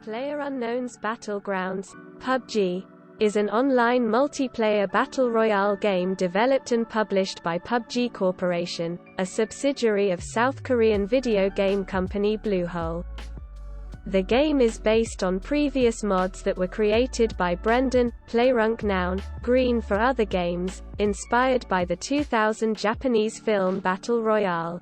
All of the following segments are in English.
PlayerUnknown's Battlegrounds, PUBG, is an online multiplayer battle royale game developed and published by PUBG Corporation, a subsidiary of South Korean video game company Bluehole. The game is based on previous mods that were created by Brendan PlayerUnknown Green for other games, inspired by the 2000 Japanese film Battle Royale,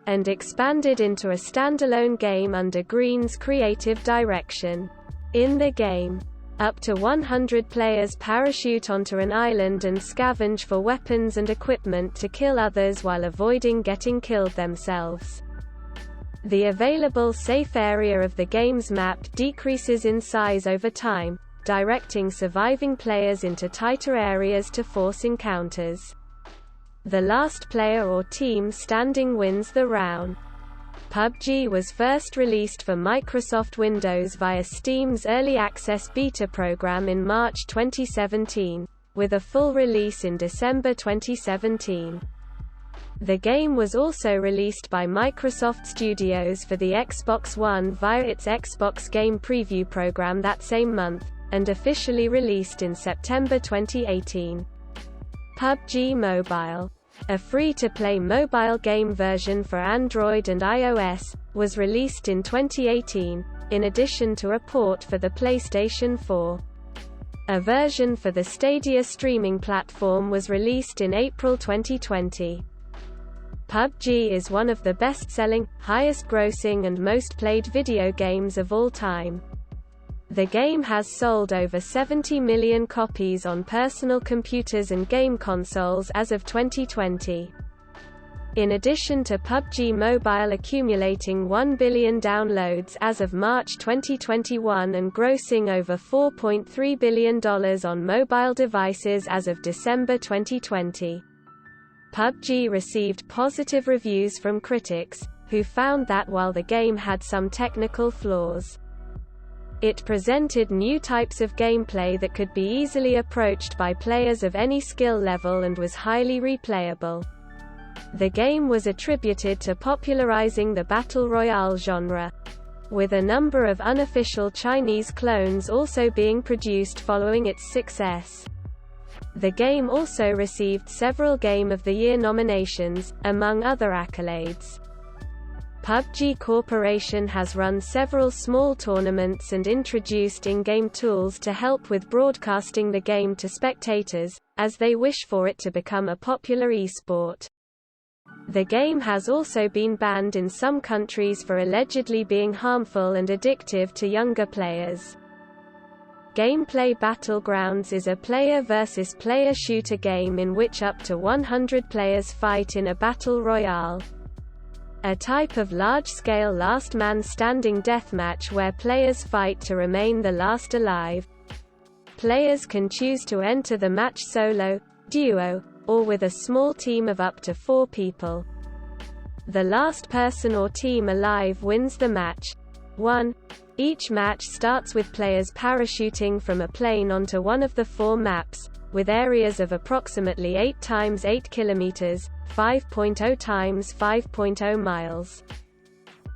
and expanded into a standalone game under Green's creative direction. In the game, up to 100 players parachute onto an island and scavenge for weapons and equipment to kill others while avoiding getting killed themselves. The available safe area of the game's map decreases in size over time, directing surviving players into tighter areas to force encounters. The last player or team standing wins the round. PUBG was first released for Microsoft Windows via Steam's Early Access Beta program in March 2017, with a full release in December 2017. The game was also released by Microsoft Studios for the Xbox One via its Xbox Game Preview program that same month, and officially released in September 2018. PUBG Mobile, a free-to-play mobile game version for Android and iOS, was released in 2018, in addition to a port for the PlayStation 4. A version for the Stadia streaming platform was released in April 2020. PUBG is one of the best-selling, highest-grossing and most-played video games of all time. The game has sold over 70 million copies on personal computers and game consoles as of 2020. In addition to PUBG Mobile accumulating 1 billion downloads as of March 2021 and grossing over $4.3 billion on mobile devices as of December 2020. PUBG received positive reviews from critics, who found that while the game had some technical flaws, it presented new types of gameplay that could be easily approached by players of any skill level and was highly replayable. The game was attributed to popularizing the battle royale genre, with a number of unofficial Chinese clones also being produced following its success. The game also received several Game of the Year nominations, among other accolades. PUBG Corporation has run several small tournaments and introduced in-game tools to help with broadcasting the game to spectators, as they wish for it to become a popular esport. The game has also been banned in some countries for allegedly being harmful and addictive to younger players. Gameplay Battlegrounds is a player versus player shooter game in which up to 100 players fight in a battle royale, a type of large-scale last man standing deathmatch where players fight to remain the last alive. Players can choose to enter the match solo, duo, or with a small team of up to 4 people. The last person or team alive wins the match. 1. Each match starts with players parachuting from a plane onto one of the 4 maps, with areas of approximately 8 times 8 kilometers, 5.0 times 5.0 miles,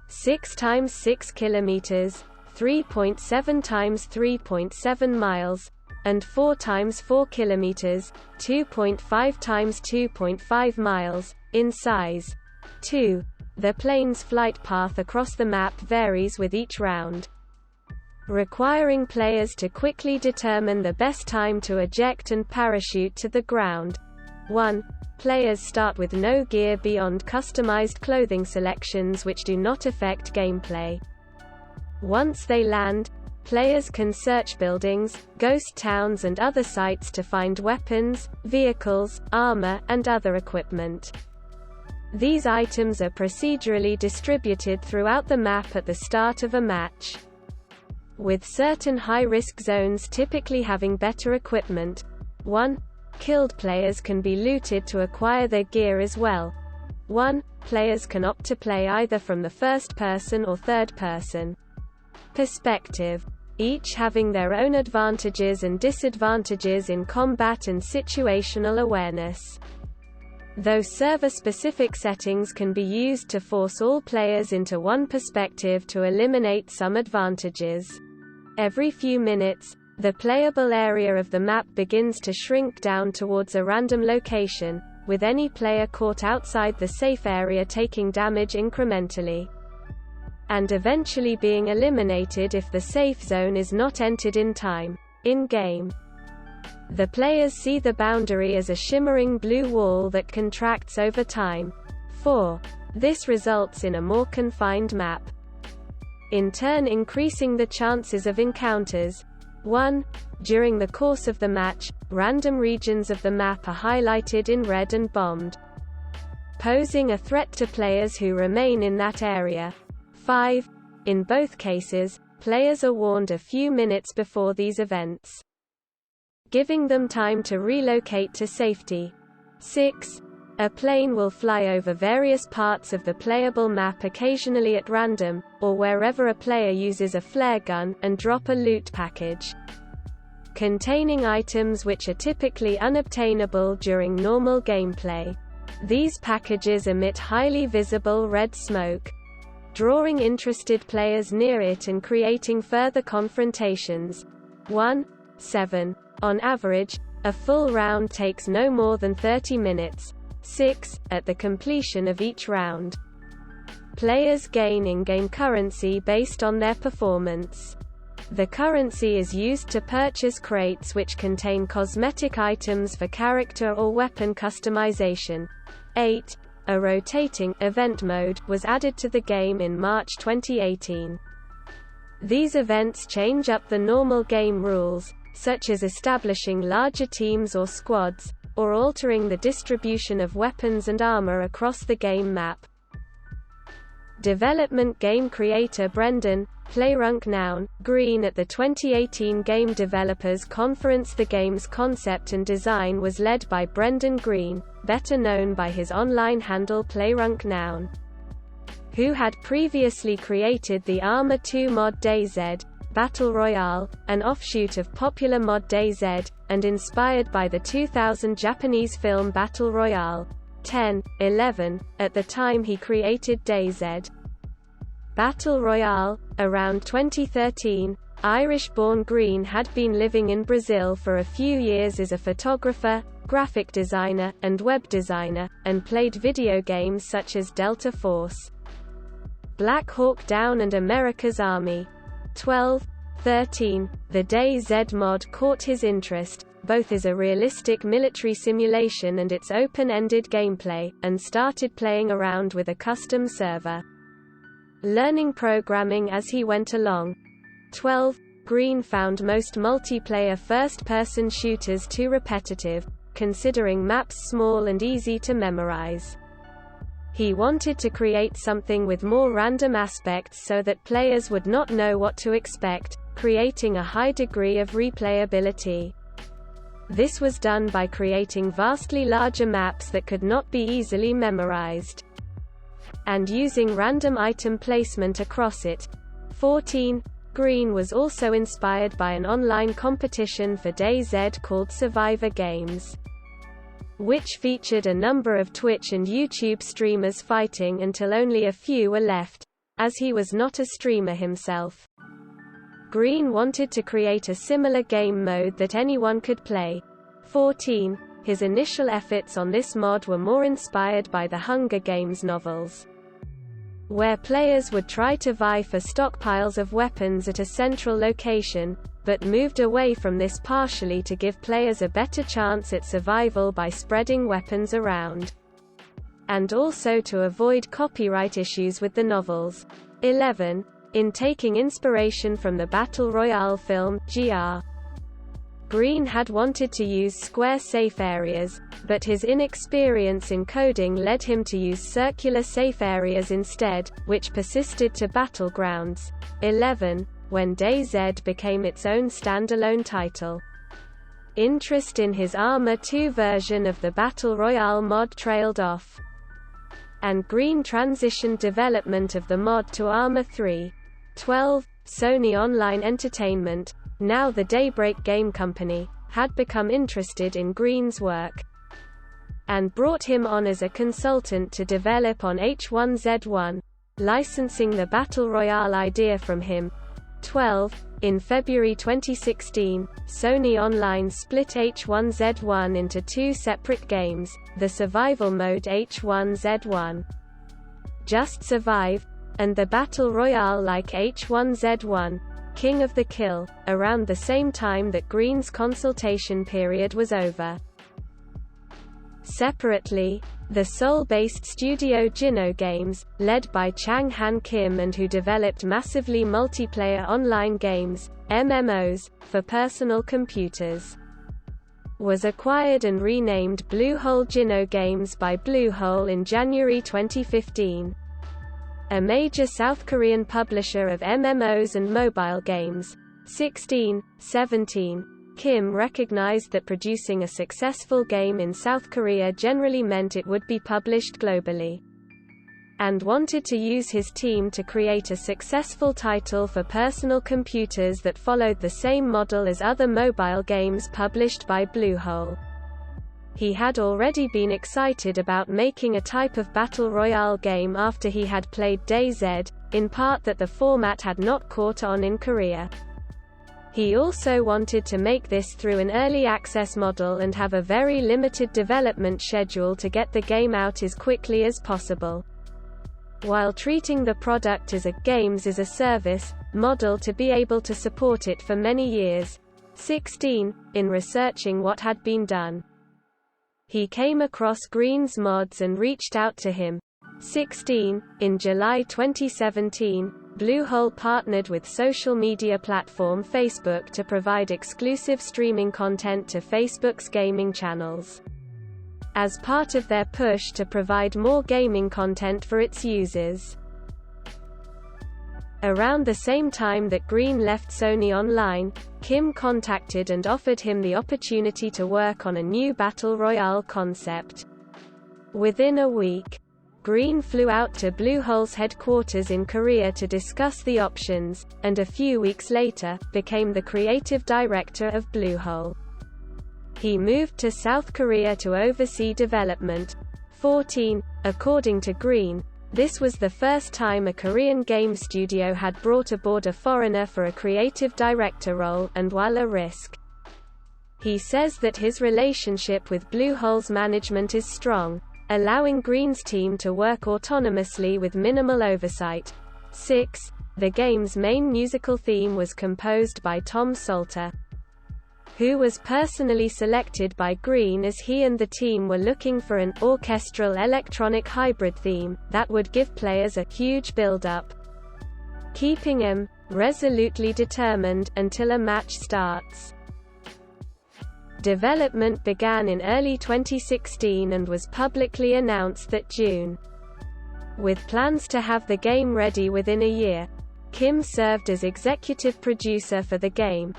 6 times 6 kilometers, 3.7 times 3.7 miles, and 4 times 4 kilometers, 2.5 times 2.5 miles, in size. 2. The plane's flight path across the map varies with each round, requiring players to quickly determine the best time to eject and parachute to the ground. 1. Players start with no gear beyond customized clothing selections which do not affect gameplay. Once they land, players can search buildings, ghost towns and other sites to find weapons, vehicles, armor, and other equipment. These items are procedurally distributed throughout the map at the start of a match, with certain high-risk zones typically having better equipment. 1. Killed players can be looted to acquire their gear as well. 1. Players can opt to play either from the first-person or third-person perspective, each having their own advantages and disadvantages in combat and situational awareness. though server-specific settings can be used to force all players into one perspective to eliminate some advantages. Every few minutes, the playable area of the map begins to shrink down towards a random location, with any player caught outside the safe area taking damage incrementally, and eventually being eliminated if the safe zone is not entered in time. In-game, the players see the boundary as a shimmering blue wall that contracts over time. 4. This results in a more confined map, in turn increasing the chances of encounters. 1. During the course of the match, random regions of the map are highlighted in red and bombed, posing a threat to players who remain in that area. 5. In both cases, players are warned a few minutes before these events, giving them time to relocate to safety. 6. A plane will fly over various parts of the playable map occasionally at random, or wherever a player uses a flare gun, and drop a loot package containing items which are typically unobtainable during normal gameplay. These packages emit highly visible red smoke, drawing interested players near it and creating further confrontations. 1. 7. On average, a full round takes no more than 30 minutes. 6. At the completion of each round, players gain in-game currency based on their performance. The currency is used to purchase crates which contain cosmetic items for character or weapon customization. 8. A rotating event mode was added to the game in March 2018. These events change up the normal game rules, such as establishing larger teams or squads, or altering the distribution of weapons and armor across the game map. Development game creator Brendan Green at the 2018 Game Developers Conference. The game's concept and design was led by Brendan Green, better known by his online handle PlayRunkNown, who had previously created the Arma 2 mod DayZ Battle Royale, an offshoot of popular mod DayZ, and inspired by the 2000 Japanese film Battle Royale. 10-11, at the time he created DayZ Battle Royale. Around 2013, Irish-born Green had been living in Brazil for a few years as a photographer, graphic designer, and web designer, and played video games such as Delta Force, Black Hawk Down and America's Army. 12-13, the DayZ mod caught his interest, both as a realistic military simulation and its open-ended gameplay, and started playing around with a custom server, learning programming as he went along. 12. Green found most multiplayer first-person shooters too repetitive, considering maps small and easy to memorize. He wanted to create something with more random aspects so that players would not know what to expect, creating a high degree of replayability. This was done by creating vastly larger maps that could not be easily memorized, and using random item placement across it. 14. Green was also inspired by an online competition for DayZ called Survivor Games, which featured a number of Twitch and YouTube streamers fighting until only a few were left, as he was not a streamer himself. Green wanted to create a similar game mode that anyone could play. 14. His initial efforts on this mod were more inspired by the Hunger Games novels, where players would try to vie for stockpiles of weapons at a central location, but moved away from this partially to give players a better chance at survival by spreading weapons around, and also to avoid copyright issues with the novels. 11. In taking inspiration from the Battle Royale film, Gr. Green had wanted to use square safe areas, but his inexperience in coding led him to use circular safe areas instead, which persisted to Battlegrounds 11, when DayZ became its own standalone title. Interest in his Arma 2 version of the Battle Royale mod trailed off, and Green transitioned development of the mod to Arma 3. 12. Sony Online Entertainment, now the Daybreak Game Company, had become interested in Green's work. and brought him on as a consultant to develop on H1Z1, licensing the Battle Royale idea from him. 12. In February 2016, Sony Online split H1Z1 into two separate games, the survival mode H1Z1 Just Survive, and the Battle Royale-like H1Z1 King of the Kill, around the same time that Green's consultation period was over. Separately, the Seoul-based studio Jinho Games, led by Chang Han Kim and who developed massively multiplayer online games, MMOs, for personal computers, was acquired and renamed Bluehole Jinho Games by Bluehole in January 2015. A major South Korean publisher of MMOs and mobile games. 17. Kim recognized that producing a successful game in South Korea generally meant it would be published globally, and wanted to use his team to create a successful title for personal computers that followed the same model as other mobile games published by Bluehole. He had already been excited about making a type of battle royale game after he had played DayZ, in part that the format had not caught on in Korea. He also wanted to make this through an early access model and have a very limited development schedule to get the game out as quickly as possible, while treating the product as a games as a service model to be able to support it for many years. 16. In researching what had been done, he came across Green's mods and reached out to him. 16. In July 2017, Bluehole partnered with social media platform Facebook to provide exclusive streaming content to Facebook's gaming channels, as part of their push to provide more gaming content for its users. Around the same time that Green left Sony Online, Kim contacted and offered him the opportunity to work on a new Battle Royale concept. Within a week, Green flew out to Bluehole's headquarters in Korea to discuss the options, and a few weeks later, became the creative director of Bluehole. He moved to South Korea to oversee development. 14. According to Green, this was the first time a Korean game studio had brought aboard a foreigner for a creative director role, and while a risk, he says that his relationship with Bluehole's management is strong, allowing Green's team to work autonomously with minimal oversight. 6. The game's main musical theme was composed by Tom Salter, who was personally selected by Green as he and the team were looking for an orchestral electronic hybrid theme that would give players a huge build-up, keeping them resolutely determined until a match starts. Development began in early 2016 and was publicly announced that June, with plans to have the game ready within a year. Kim served as executive producer for the game.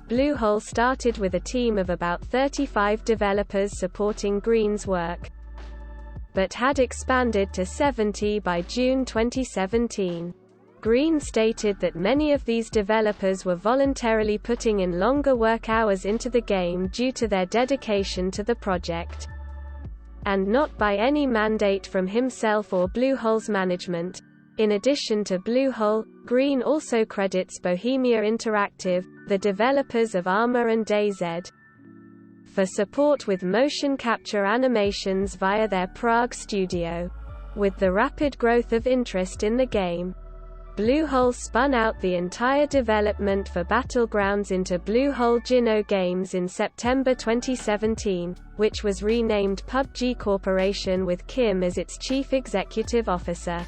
Bluehole started with a team of about 35 developers supporting Green's work, but had expanded to 70 by June 2017. Green stated that many of these developers were voluntarily putting in longer work hours into the game due to their dedication to the project, and not by any mandate from himself or Bluehole's management. In addition to Bluehole, Green also credits Bohemia Interactive, the developers of Arma and DayZ, for support with motion capture animations via their Prague studio. With the rapid growth of interest in the game, Bluehole spun out the entire development for Battlegrounds into Bluehole Jinho Games in September 2017, which was renamed PUBG Corporation with Kim as its chief executive officer.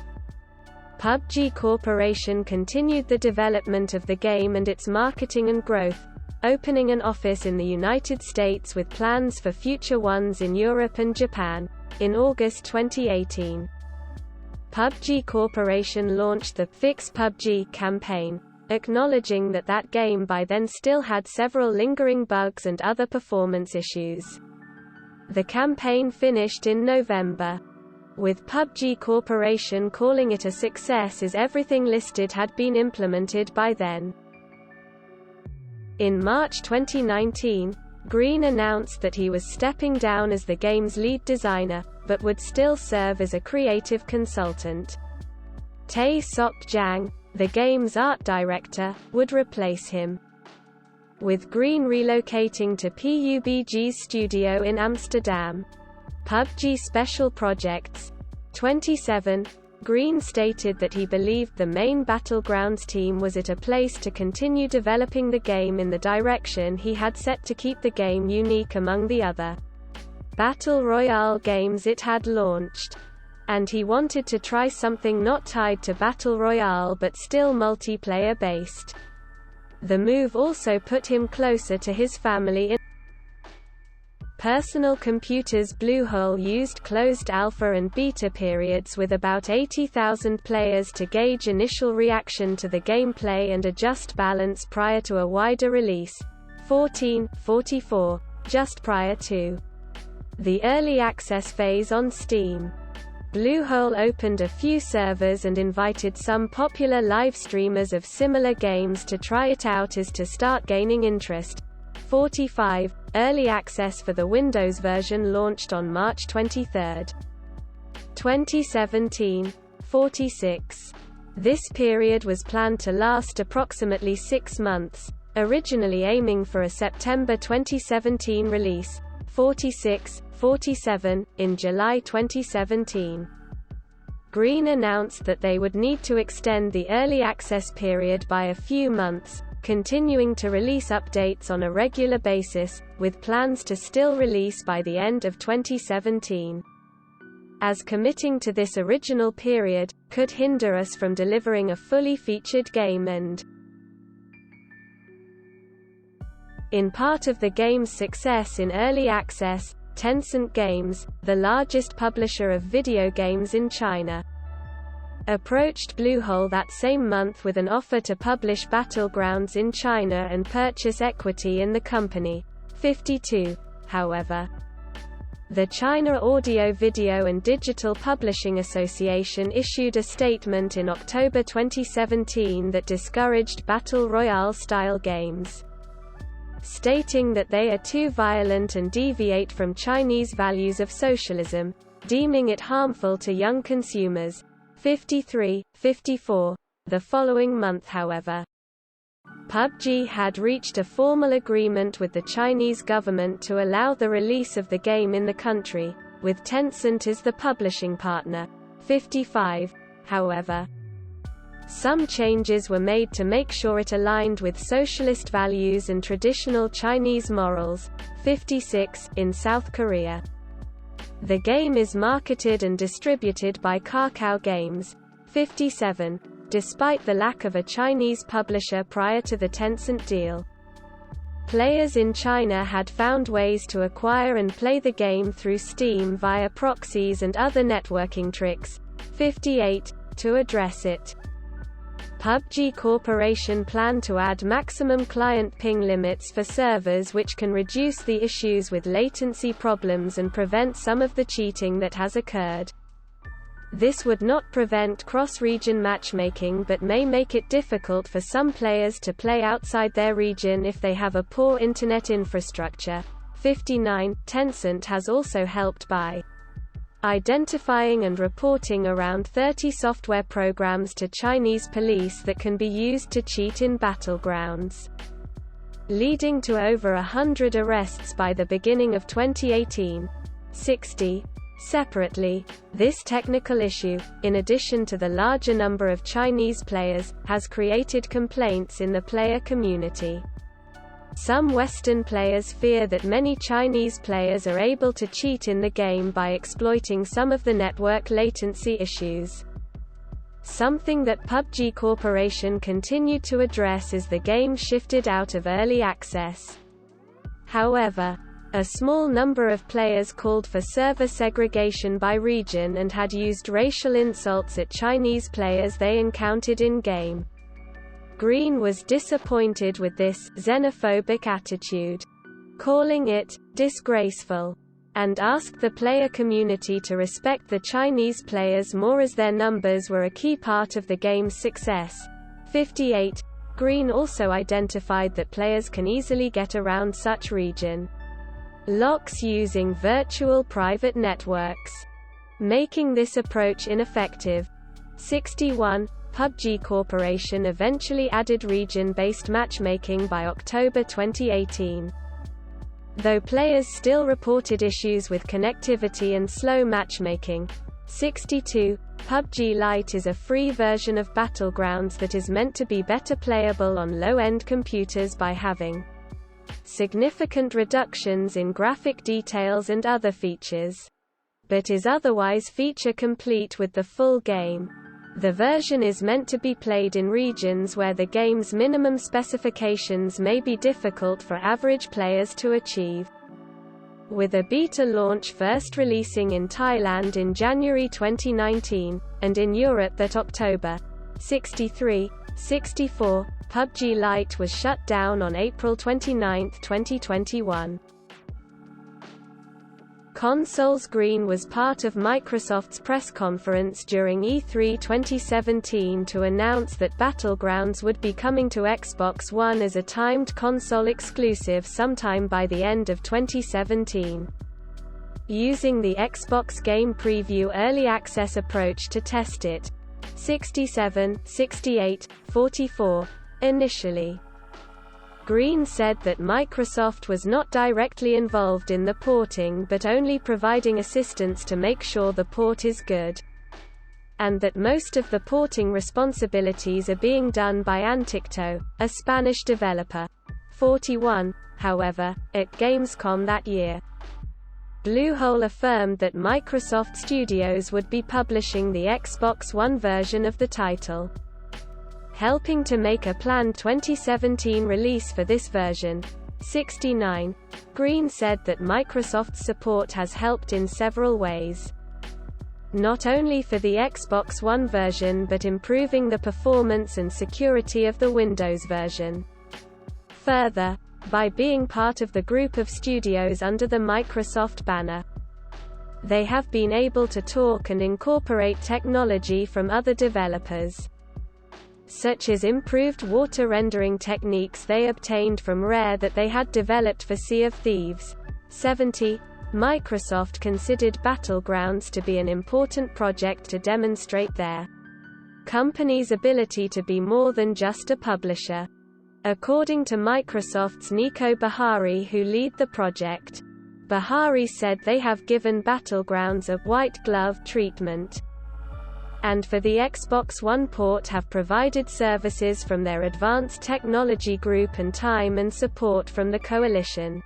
PUBG Corporation continued the development of the game and its marketing and growth, opening an office in the United States with plans for future ones in Europe and Japan. In August 2018, PUBG Corporation launched the Fix PUBG campaign, acknowledging that that game by then still had several lingering bugs and other performance issues. The campaign finished in November, with PUBG Corporation calling it a success as everything listed had been implemented by then. In March 2019, Green announced that he was stepping down as the game's lead designer, but would still serve as a creative consultant. Tae Sok Jang, the game's art director, would replace him. With Green relocating to PUBG's studio in Amsterdam. PUBG Special Projects. 27. Green stated that he believed the main Battlegrounds team was at a place to continue developing the game in the direction he had set to keep the game unique among the other Battle Royale games it had launched. And he wanted to try something not tied to Battle Royale but still multiplayer based. The move also put him closer to his family in personal computers. Bluehole used closed alpha and beta periods with about 80,000 players to gauge initial reaction to the gameplay and adjust balance prior to a wider release. 14:44, just prior to the early access phase on Steam. Bluehole opened a few servers and invited some popular live streamers of similar games to try it out as to start gaining interest. 45. Early access for the Windows version launched on March 23, 2017. 46. This period was planned to last approximately 6 months, originally aiming for a September 2017 release. 46. 47. In July 2017. Green announced that they would need to extend the early access period by a few months, continuing to release updates on a regular basis, with plans to still release by the end of 2017. As committing to this original period could hinder us from delivering a fully featured game and in part of the game's success in early access, Tencent Games, the largest publisher of video games in China, approached Bluehole that same month with an offer to publish Battlegrounds in China and purchase equity in the company. 52. However, the China Audio Video and Digital Publishing Association issued a statement in October 2017 that discouraged Battle Royale-style games, stating that they are too violent and deviate from Chinese values of socialism, deeming it harmful to young consumers. 53. 54. The following month, however, PUBG had reached a formal agreement with the Chinese government to allow the release of the game in the country, with Tencent as the publishing partner. 55. However, some changes were made to make sure it aligned with socialist values and traditional Chinese morals. 56. In South Korea, the game is marketed and distributed by Kakao Games. 57. Despite the lack of a Chinese publisher prior to the Tencent deal, players in China had found ways to acquire and play the game through Steam via proxies and other networking tricks. 58. To address it, PUBG Corporation planned to add maximum client ping limits for servers, which can reduce the issues with latency problems and prevent some of the cheating that has occurred. This would not prevent cross-region matchmaking but may make it difficult for some players to play outside their region if they have a poor internet infrastructure. 59. Tencent has also helped by identifying and reporting around 30 software programs to Chinese police that can be used to cheat in Battlegrounds, leading to over 100 arrests by the beginning of 2018. 60. Separately, this technical issue, in addition to the larger number of Chinese players, has created complaints in the player community. Some Western players fear that many Chinese players are able to cheat in the game by exploiting some of the network latency issues, something that PUBG Corporation continued to address as the game shifted out of early access. However, a small number of players called for server segregation by region and had used racial insults at Chinese players they encountered in-game. Green was disappointed with this xenophobic attitude, calling it disgraceful, and asked the player community to respect the Chinese players more as their numbers were a key part of the game's success. 58. Green also identified that players can easily get around such region locks using virtual private networks, making this approach ineffective. 61. PUBG Corporation eventually added region-based matchmaking by October 2018. Though players still reported issues with connectivity and slow matchmaking. 62. PUBG Lite is a free version of Battlegrounds that is meant to be better playable on low-end computers by having significant reductions in graphic details and other features, but is otherwise feature complete with the full game. The version is meant to be played in regions where the game's minimum specifications may be difficult for average players to achieve, with a beta launch first releasing in Thailand in January 2019, and in Europe that October. 63. 64. PUBG Lite was shut down on April 29, 2021. Consoles Green was part of Microsoft's press conference during E3 2017 to announce that Battlegrounds would be coming to Xbox One as a timed console exclusive sometime by the end of 2017. Using the Xbox Game Preview early access approach to test it. 67, 68, 44. Initially, Green said that Microsoft was not directly involved in the porting but only providing assistance to make sure the port is good, and that most of the porting responsibilities are being done by Anticto, a Spanish developer. 41. However, at Gamescom that year, Bluehole affirmed that Microsoft Studios would be publishing the Xbox One version of the title, helping to make a planned 2017 release for this version. 69. Green said that Microsoft's support has helped in several ways, not only for the Xbox One version but improving the performance and security of the Windows version. Further, by being part of the group of studios under the Microsoft banner, they have been able to talk and incorporate technology from other developers, such as improved water rendering techniques they obtained from Rare that they had developed for Sea of Thieves. 70. Microsoft considered Battlegrounds to be an important project to demonstrate their company's ability to be more than just a publisher. According to Microsoft's Nico Bahari, who lead the project, Bahari said they have given Battlegrounds a white glove treatment, and for the Xbox One port have provided services from their advanced technology group and time and support from the coalition,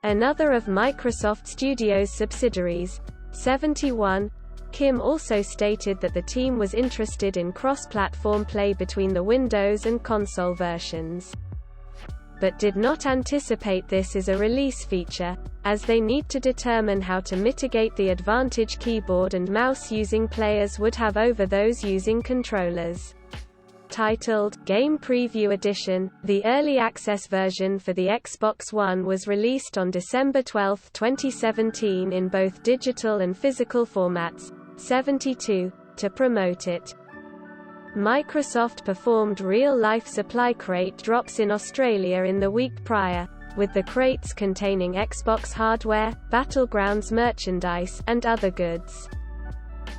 another of Microsoft Studios' subsidiaries. 71. Kim also stated that the team was interested in cross-platform play between the Windows and console versions, but did not anticipate this as a release feature, as they need to determine how to mitigate the advantage keyboard and mouse using players would have over those using controllers. Titled Game Preview Edition, the early access version for the Xbox One was released on December 12, 2017 in both digital and physical formats. 72. To promote it, Microsoft performed real-life supply crate drops in Australia in the week prior, with the crates containing Xbox hardware, Battlegrounds merchandise, and other goods,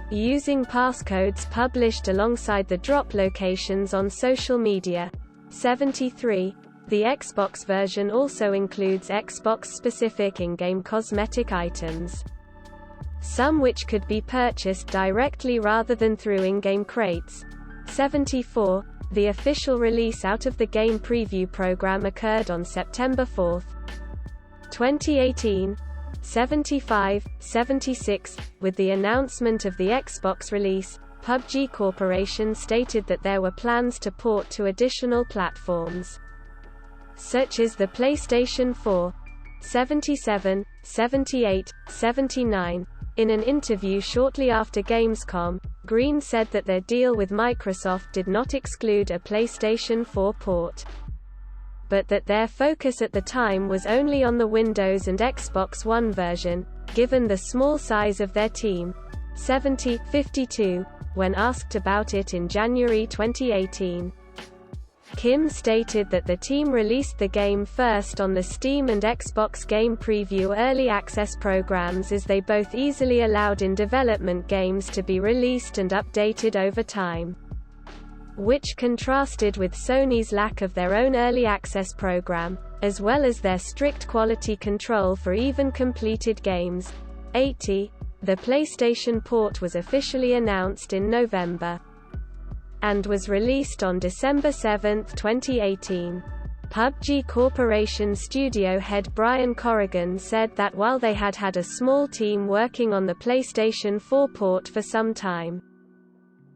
using passcodes published alongside the drop locations on social media. 73. The Xbox version also includes Xbox-specific in-game cosmetic items, some which could be purchased directly rather than through in-game crates. 74. The official release out of the Game Preview program occurred on September 4, 2018. 75. 76. With the announcement of the Xbox release, PUBG Corporation stated that there were plans to port to additional platforms, such as the PlayStation 4. 77. 78. 79. In an interview shortly after Gamescom, Green said that their deal with Microsoft did not exclude a PlayStation 4 port, but that their focus at the time was only on the Windows and Xbox One version, given the small size of their team. 70. 52. When asked about it in January 2018, Kim stated that the team released the game first on the Steam and Xbox Game Preview early access programs, as they both easily allowed in-development games to be released and updated over time, which contrasted with Sony's lack of their own early access program, as well as their strict quality control for even completed games. 80. The PlayStation port was officially announced in November and was released on December 7, 2018. PUBG Corporation studio head Brian Corrigan said that while they had had a small team working on the PlayStation 4 port for some time,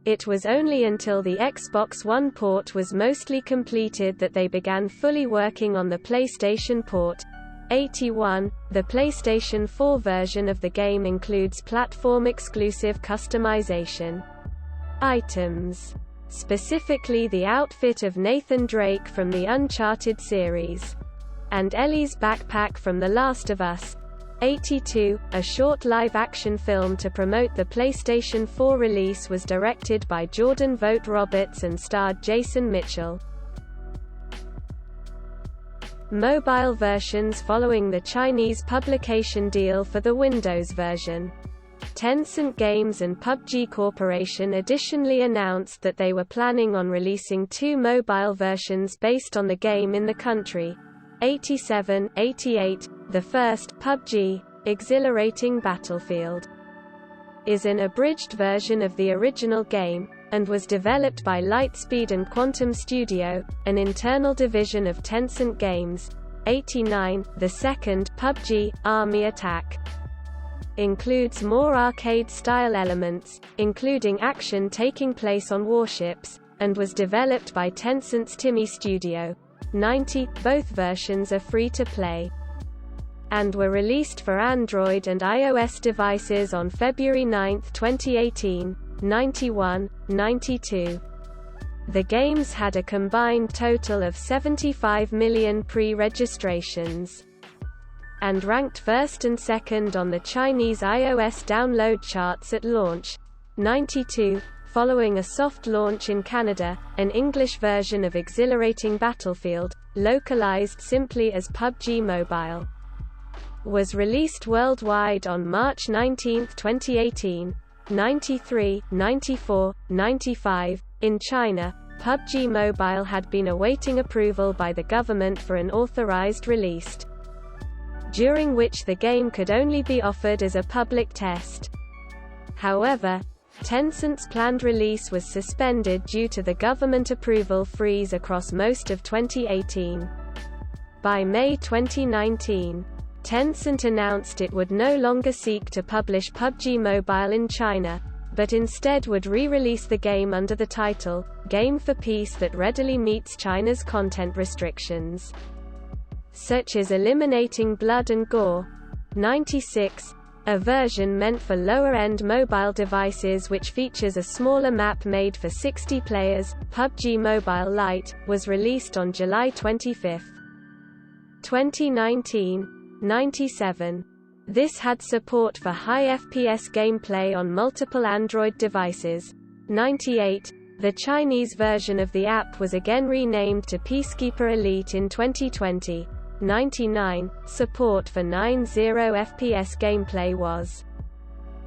it was only until the Xbox One port was mostly completed that they began fully working on the PlayStation port. 81. The PlayStation 4 version of the game includes platform-exclusive customization items, specifically the outfit of Nathan Drake from the Uncharted series, and Ellie's backpack from The Last of Us. 82. A short live-action film to promote the PlayStation 4 release was directed by Jordan Vogt Roberts and starred Jason Mitchell. Mobile versions following the Chinese publication deal for the Windows version. Tencent Games and PUBG Corporation additionally announced that they were planning on releasing 2 mobile versions based on the game in the country. 87. 88. The first, PUBG, Exhilarating Battlefield, is an abridged version of the original game, and was developed by Lightspeed and Quantum Studio, an internal division of Tencent Games. 89. The second, PUBG, Army Attack, includes more arcade-style elements, including action taking place on warships, and was developed by Tencent's Timmy Studio. 90. Both versions are free to play and were released for Android and iOS devices on February 9, 2018. 91. 92. The games had a combined total of 75 million pre-registrations and ranked first and second on the Chinese iOS download charts at launch. 92. Following a soft launch in Canada, an English version of Exhilarating Battlefield, localized simply as PUBG Mobile, was released worldwide on March 19, 2018. 93, 94, 95. In China, PUBG Mobile had been awaiting approval by the government for an authorized release, during which the game could only be offered as a public test. However, Tencent's planned release was suspended due to the government approval freeze across most of 2018. By May 2019, Tencent announced it would no longer seek to publish PUBG Mobile in China, but instead would re-release the game under the title, Game for Peace, that readily meets China's content restrictions, such as eliminating blood and gore. 96. A version meant for lower-end mobile devices which features a smaller map made for 60 players, PUBG Mobile Lite, was released on July 25, 2019. 97. This had support for high FPS gameplay on multiple Android devices. 98. The Chinese version of the app was again renamed to Peacekeeper Elite in 2020. 99. Support for 90 FPS gameplay was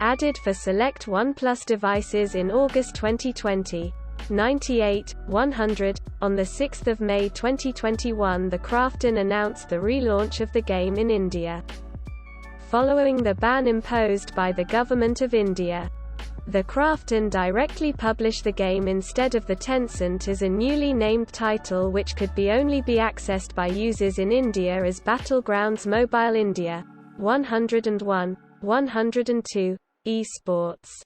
added for select OnePlus devices in August 2020. 98. 100. On 6 May 2021, the Krafton announced the relaunch of the game in India, following the ban imposed by the Government of India. The Krafton directly published the game instead of the Tencent as a newly named title which could only be accessed by users in India as Battlegrounds Mobile India. 101. 102. Esports.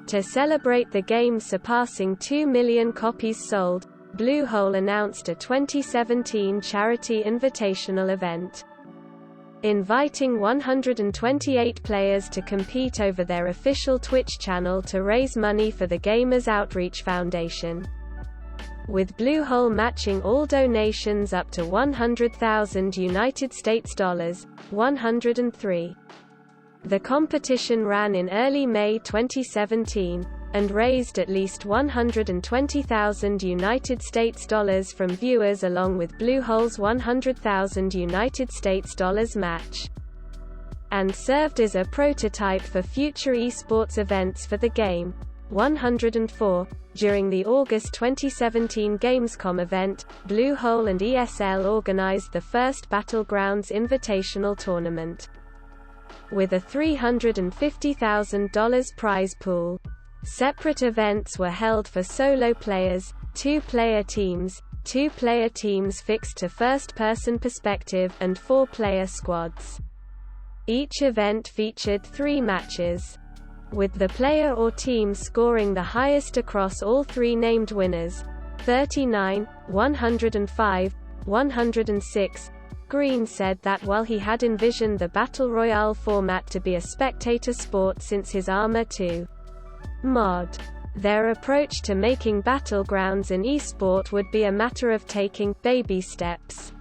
To celebrate the game surpassing 2 million copies sold, Bluehole announced a 2017 charity invitational event, inviting 128 players to compete over their official Twitch channel to raise money for the Gamers Outreach Foundation, with Bluehole matching all donations up to $100,000 United States dollars. 103. The competition ran in early May 2017. and raised at least $120,000 from viewers along with Bluehole's $100,000 match, and served as a prototype for future esports events for the game. 104. During the August 2017 Gamescom event, Bluehole and ESL organized the first Battlegrounds Invitational Tournament, with a $350,000 prize pool. Separate events were held for solo players, two-player teams fixed to first-person perspective, and four-player squads. Each event featured 3 matches, with the player or team scoring the highest across all 3 named winners. 39, 105, 106. Green said that while he had envisioned the Battle Royale format to be a spectator sport since his Arma 2 mod, their approach to making Battlegrounds an esport would be a matter of taking baby steps.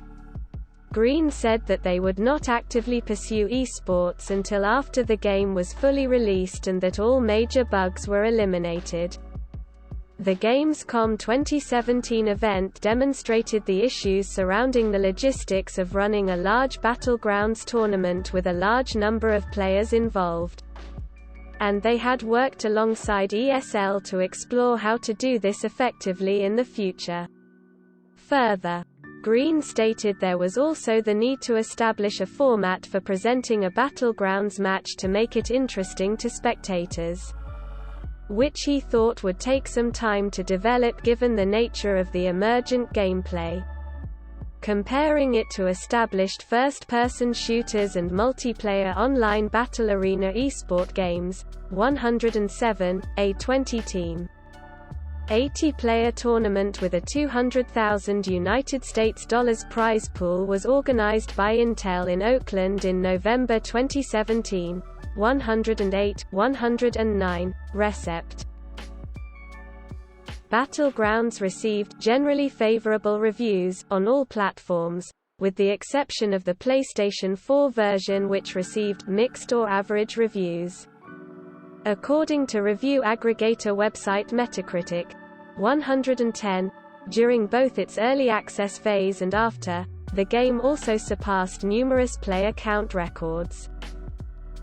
Green said that they would not actively pursue esports until after the game was fully released and that all major bugs were eliminated. The Gamescom 2017 event demonstrated the issues surrounding the logistics of running a large Battlegrounds tournament with a large number of players involved, and they had worked alongside ESL to explore how to do this effectively in the future. Further, Green stated there was also the need to establish a format for presenting a Battlegrounds match to make it interesting to spectators, which he thought would take some time to develop given the nature of the emergent gameplay. Comparing it to established first-person shooters and multiplayer online battle arena esport games. 107, a 20-team, 80-player tournament with a $200,000 prize pool was organized by Intel in Oakland in November 2017. 108, 109, Recept. Battlegrounds received generally favorable reviews on all platforms, with the exception of the PlayStation 4 version which received mixed or average reviews. According to review aggregator website Metacritic, 110, during both its early access phase and after, the game also surpassed numerous player count records.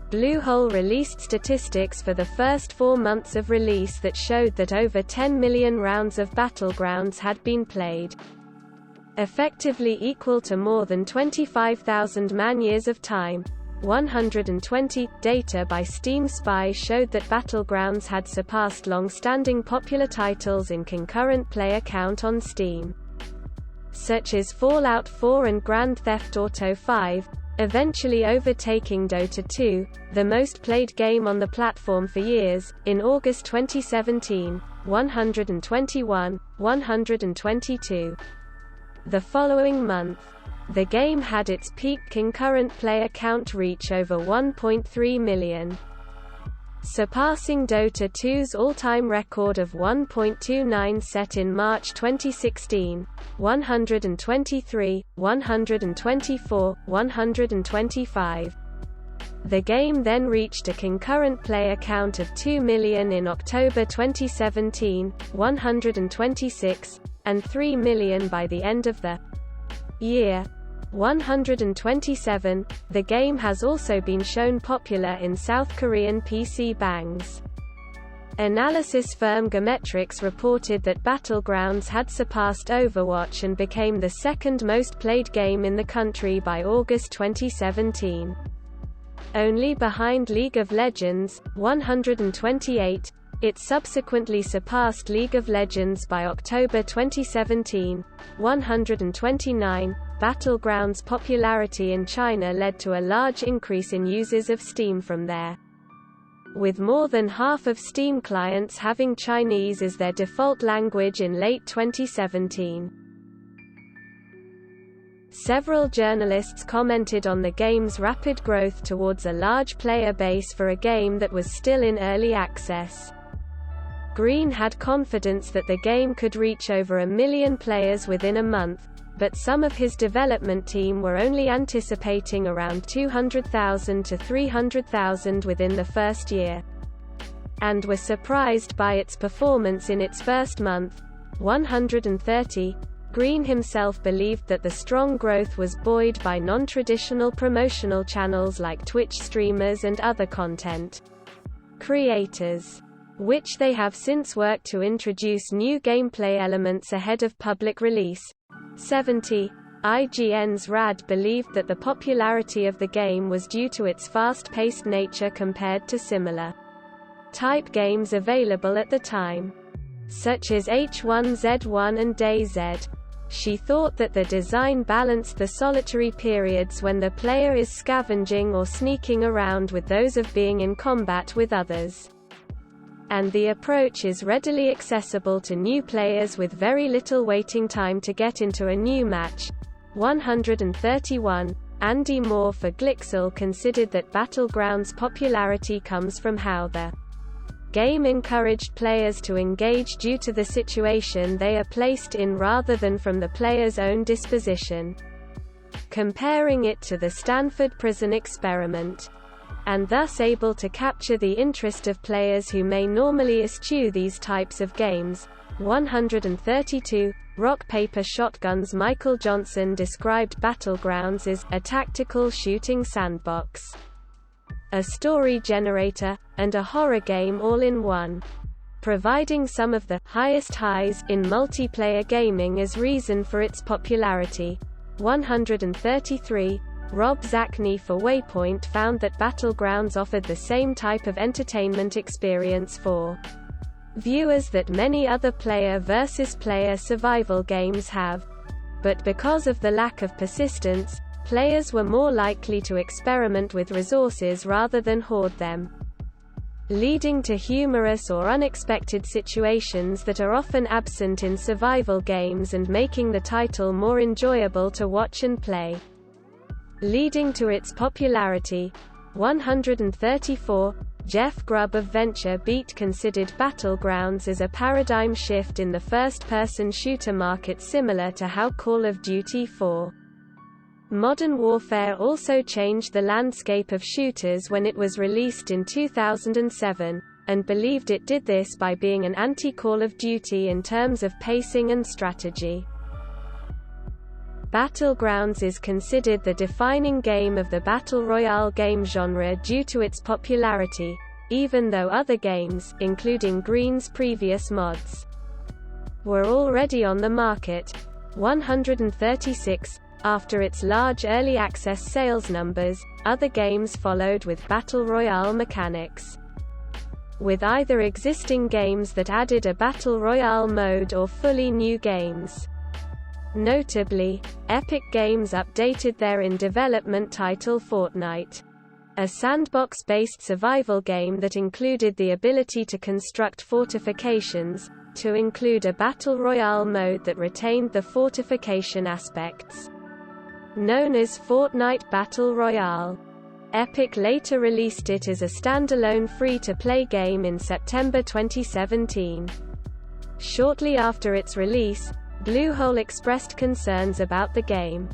Bluehole released statistics for the first 4 months of release that showed that over 10 million rounds of Battlegrounds had been played, effectively equal to more than 25,000 man-years of time. 120. Data by Steam Spy showed that Battlegrounds had surpassed long-standing popular titles in concurrent player count on Steam, such as Fallout 4 and Grand Theft Auto 5, eventually overtaking Dota 2, the most played game on the platform for years. In August 2017, 121, 122. The following month, the game had its peak concurrent player count reach over 1.3 million, surpassing Dota 2's all-time record of 1.29 set in March 2016. 123, 124, 125. The game then reached a concurrent player count of 2 million in October 2017, 126, and 3 million by the end of the year. 127. The game has also been shown popular in South Korean PC bangs. Analysis firm Gametrics reported that Battlegrounds had surpassed Overwatch and became the second most played game in the country by August 2017. Only behind League of Legends. 128. It subsequently surpassed League of Legends by October 2017. 129. Battlegrounds' popularity in China led to a large increase in users of Steam from there, with more than half of Steam clients having Chinese as their default language in late 2017. Several journalists commented on the game's rapid growth towards a large player base for a game that was still in early access. Green had confidence that the game could reach over 1 million players within a month, but some of his development team were only anticipating around 200,000 to 300,000 within the first year. and were surprised by its performance in its first month, 130. Green himself believed that the strong growth was buoyed by non-traditional promotional channels like Twitch streamers and other content creators, which they have since worked to introduce new gameplay elements ahead of public release. 70. IGN's Rad believed that the popularity of the game was due to its fast-paced nature compared to similar type games available at the time, such as H1Z1 and DayZ. She thought that the design balanced the solitary periods when the player is scavenging or sneaking around with those of being in combat with others, and the approach is readily accessible to new players with very little waiting time to get into a new match. 131. Andy Moore for Glixel considered that Battlegrounds' popularity comes from how the game encouraged players to engage due to the situation they are placed in rather than from the player's own disposition, comparing it to the Stanford Prison Experiment, and thus able to capture the interest of players who may normally eschew these types of games. 132. Rock Paper Shotgun's Michael Johnson described Battlegrounds as a tactical shooting sandbox, a story generator, and a horror game all in one, providing some of the highest highs in multiplayer gaming as reason for its popularity. 133. Rob Zachney for Waypoint found that Battlegrounds offered the same type of entertainment experience for viewers that many other player versus player survival games have, but because of the lack of persistence, players were more likely to experiment with resources rather than hoard them, leading to humorous or unexpected situations that are often absent in survival games and making the title more enjoyable to watch and play, leading to its popularity. 134. Jeff Grubb of VentureBeat considered Battlegrounds as a paradigm shift in the first-person shooter market, similar to how Call of Duty 4 Modern Warfare also changed the landscape of shooters when it was released in 2007, and believed it did this by being an anti-Call of Duty in terms of pacing and strategy. Battlegrounds is considered the defining game of the Battle Royale game genre due to its popularity, even though other games, including Green's previous mods, were already on the market. 136. After its large early access sales numbers, other games followed with Battle Royale mechanics, with either existing games that added a Battle Royale mode or fully new games. Notably, Epic Games updated their in-development title Fortnite, a sandbox-based survival game that included the ability to construct fortifications, to include a Battle Royale mode that retained the fortification aspects, known as Fortnite Battle Royale. Epic later released it as a standalone free-to-play game in September 2017. Shortly after its release, Bluehole expressed concerns about the game,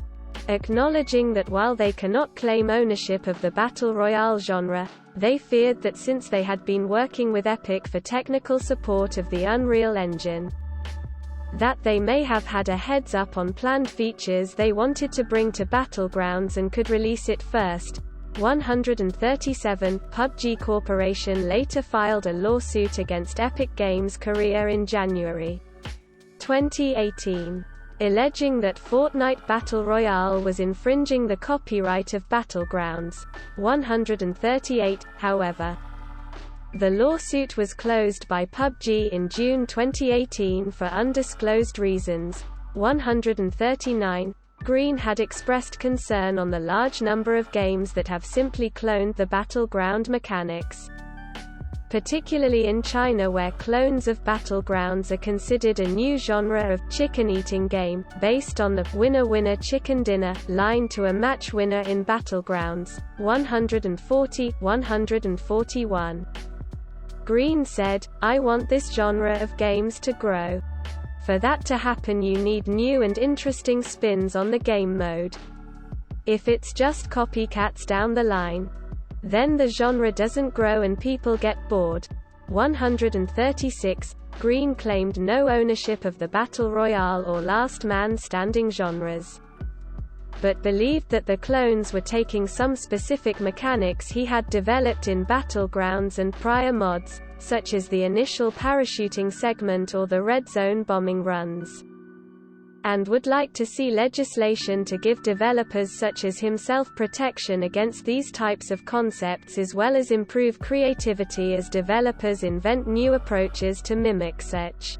acknowledging that while they cannot claim ownership of the Battle Royale genre, they feared that since they had been working with Epic for technical support of the Unreal Engine, that they may have had a heads-up on planned features they wanted to bring to Battlegrounds and could release it first. 137. PUBG Corporation later filed a lawsuit against Epic Games Korea in January 2018, alleging that Fortnite Battle Royale was infringing the copyright of Battlegrounds. 138. However, the lawsuit was closed by PUBG in June 2018 for undisclosed reasons. 139. Green had expressed concern on the large number of games that have simply cloned the battleground mechanics, particularly in China, where clones of Battlegrounds are considered a new genre of chicken-eating game, based on the winner-winner chicken dinner line to a match winner in Battlegrounds. 140. 141. Green said, "I want this genre of games to grow. For that to happen, you need new and interesting spins on the game mode. If it's just copycats down the line, then the genre doesn't grow and people get bored." 136. Green claimed no ownership of the Battle Royale or Last Man Standing genres, but believed that the clones were taking some specific mechanics he had developed in Battlegrounds and prior mods, such as the initial parachuting segment or the red zone bombing runs, and would like to see legislation to give developers such as himself protection against these types of concepts, as well as improve creativity as developers invent new approaches to mimic such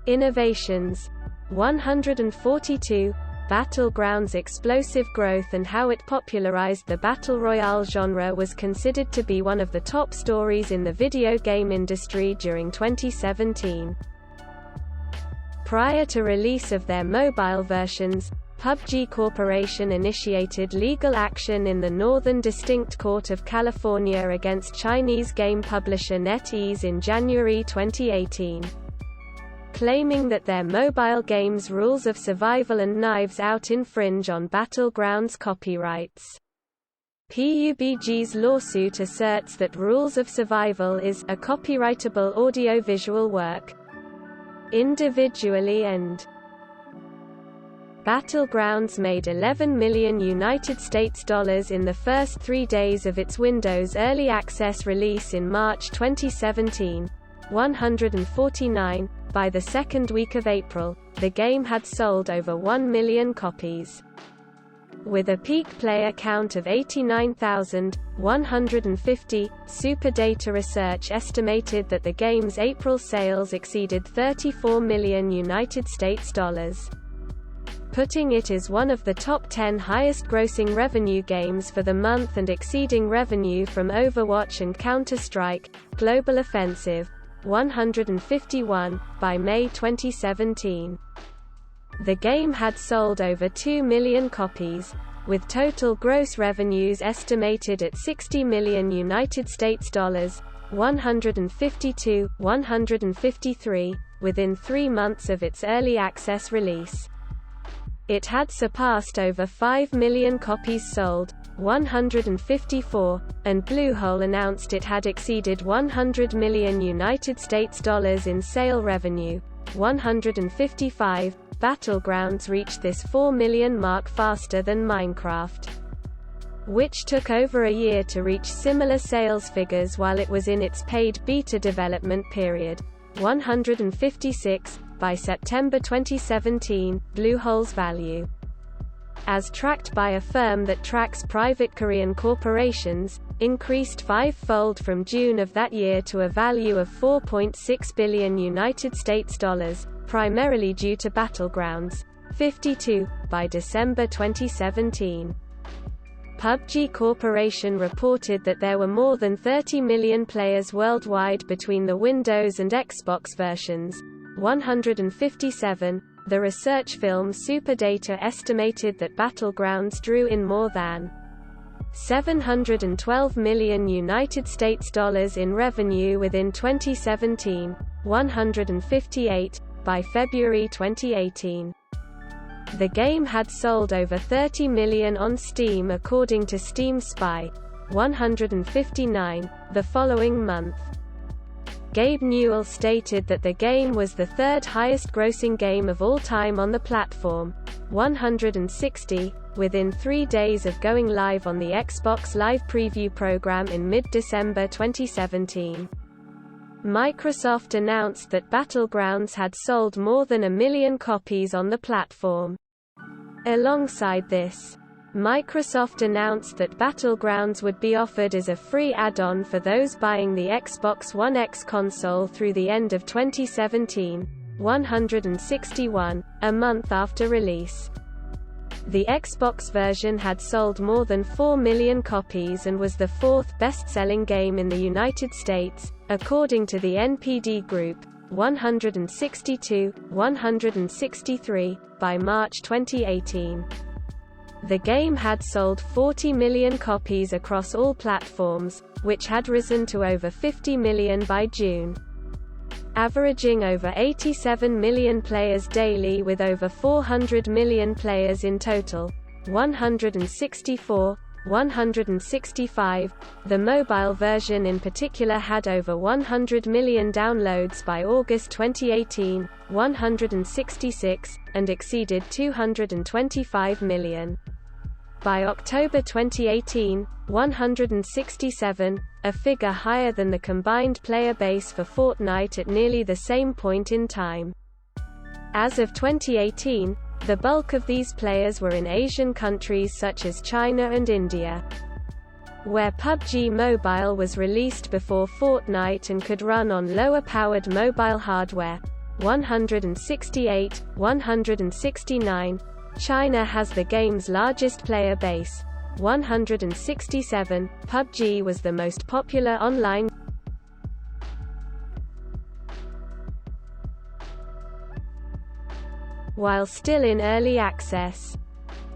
innovations. 142. Battlegrounds' explosive growth and how it popularized the Battle Royale genre was considered to be one of the top stories in the video game industry during 2017. Prior to release of their mobile versions, PUBG Corporation initiated legal action in the Northern District Court of California against Chinese game publisher NetEase in January 2018, claiming that their mobile games' Rules of Survival and Knives Out infringe on Battlegrounds copyrights. PUBG's lawsuit asserts that Rules of Survival is a copyrightable audiovisual work, individually and Battlegrounds made $11 million in the first 3 days of its Windows Early Access release in March 2017. 149. By the second week of April, the game had sold over 1 million copies. With a peak player count of 89,150, Superdata Research estimated that the game's April sales exceeded $34 million, putting it as one of the top 10 highest-grossing revenue games for the month and exceeding revenue from Overwatch and Counter-Strike: Global Offensive. 151, by May 2017. The game had sold over 2 million copies, with total gross revenues estimated at $60 million, 153, within 3 months of its early access release. It had surpassed over 5 million copies sold, 154, and Bluehole announced it had exceeded $100 million in sale revenue. 155. Battlegrounds reached this 4 million mark faster than Minecraft, which took over a year to reach similar sales figures while it was in its paid beta development period. 156. By September 2017, Bluehole's value, as tracked by a firm that tracks private Korean corporations, increased five-fold from June of that year to a value of $4.6 billion, primarily due to Battlegrounds. 52. By December 2017, PUBG Corporation reported that there were more than 30 million players worldwide between the Windows and Xbox versions. 157. The research firm Superdata estimated that Battlegrounds drew in more than $712 million in revenue within 2017. 158. By February 2018, the game had sold over 30 million on Steam according to Steam Spy. 159. The following month, Gabe Newell stated that the game was the third highest-grossing game of all time on the platform. 160. Within 3 days of going live on the Xbox Live Preview program in mid-December 2017, Microsoft announced that Battlegrounds had sold more than 1 million copies on the platform. Alongside this, Microsoft announced that Battlegrounds would be offered as a free add-on for those buying the Xbox One X console through the end of 2017. 161. A month after release, the Xbox version had sold more than 4 million copies and was the fourth best-selling game in the United States, according to the NPD Group. 162. 163. By March 2018, the game had sold 40 million copies across all platforms, which had risen to over 50 million by June, averaging over 87 million players daily with over 400 million players in total. 164. 165. The mobile version in particular had over 100 million downloads by August 2018, 166, and exceeded 225 million. By October 2018, 167, a figure higher than the combined player base for Fortnite at nearly the same point in time. As of 2018, the bulk of these players were in Asian countries such as China and India, where PUBG Mobile was released before Fortnite and could run on lower-powered mobile hardware. 168, 169. China has the game's largest player base. 167. PUBG was the most popular online while still in early access.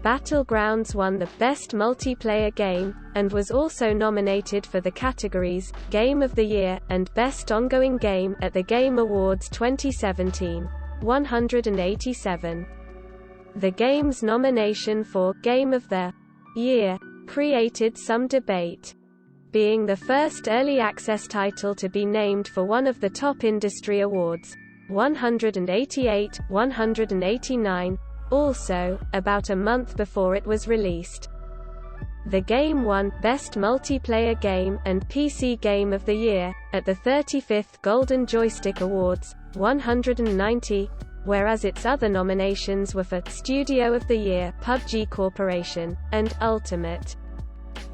Battlegrounds won the Best Multiplayer Game, and was also nominated for the categories Game of the Year and Best Ongoing Game at the Game Awards 2017. 187. The game's nomination for Game of the Year created some debate, being the first early access title to be named for one of the top industry awards. 188, 189. Also, about a month before it was released, the game won Best Multiplayer Game and PC Game of the Year at the 35th Golden Joystick Awards. 190, whereas its other nominations were for Studio of the Year, PUBG Corporation, and Ultimate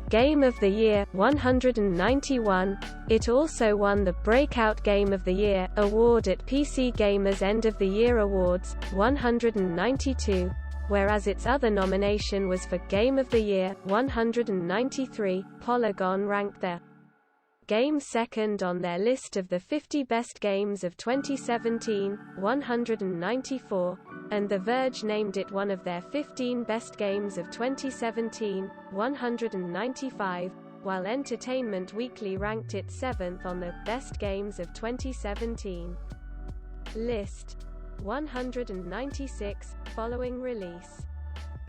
Game of the Year. 191. It also won the Breakout Game of the Year award at PC Gamer's End of the Year Awards. 192, whereas its other nomination was for Game of the Year. 193. Polygon ranked the game second on their list of the 50 best games of 2017. 194. And The Verge named it one of their 15 best games of 2017. 195, while Entertainment Weekly ranked it 7th on the Best Games of 2017 list. 196, following release.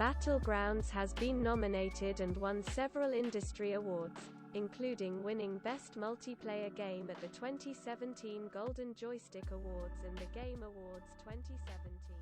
Battlegrounds has been nominated and won several industry awards, including winning Best Multiplayer Game at the 2017 Golden Joystick Awards and the Game Awards 2017.